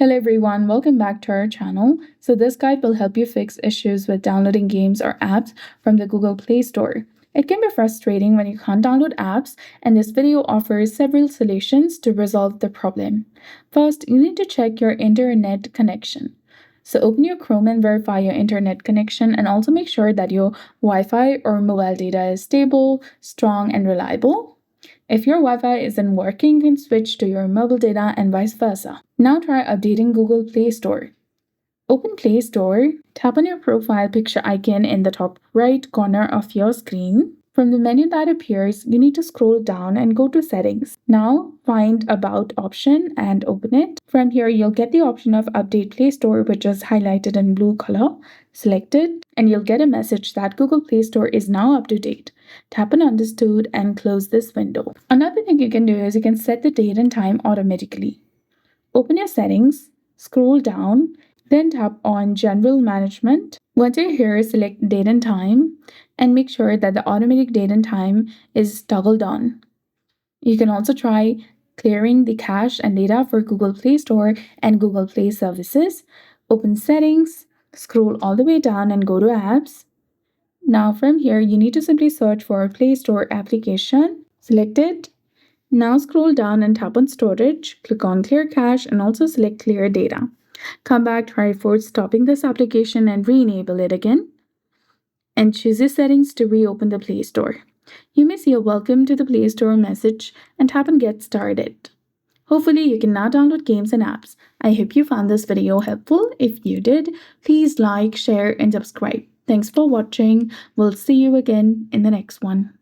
Hello everyone, welcome back to our channel. So this guide will help you fix issues with downloading games or apps from the Google Play Store. It can be frustrating when you can't download apps, and this video offers several solutions to resolve the problem. First, you need to check your internet connection. So open your Chrome and verify your internet connection, and also make sure that your Wi-Fi or mobile data is stable, strong, and reliable. If your Wi-Fi isn't working, you can switch to your mobile data and vice versa. Now try updating Google Play Store. Open Play Store, tap on your profile picture icon in the top right corner of your screen. From the menu that appears, you need to scroll down and go to Settings. Now find About option and open it. From here, you'll get the option of Update Play Store, which is highlighted in blue color. Select it, and you'll get a message that Google Play Store is now up to date. Tap on Understood and close this window. Another thing you can do is you can set the date and time automatically. Open your settings, scroll down, then tap on General Management. Once you're here, select Date and Time and make sure that the automatic date and time is toggled on. You can also try clearing the cache and data for Google Play Store and Google Play Services. Open Settings, scroll all the way down and go to Apps. Now from here, you need to simply search for a Play Store application. Select it. Now scroll down and tap on Storage, click on Clear Cache and also select Clear Data. Come back, try for stopping this application and re-enable it again. And choose your settings to reopen the Play Store. You may see a Welcome to the Play Store message and tap on Get Started. Hopefully you can now download games and apps. I hope you found this video helpful. If you did, please like, share and subscribe. Thanks for watching. We'll see you again in the next one.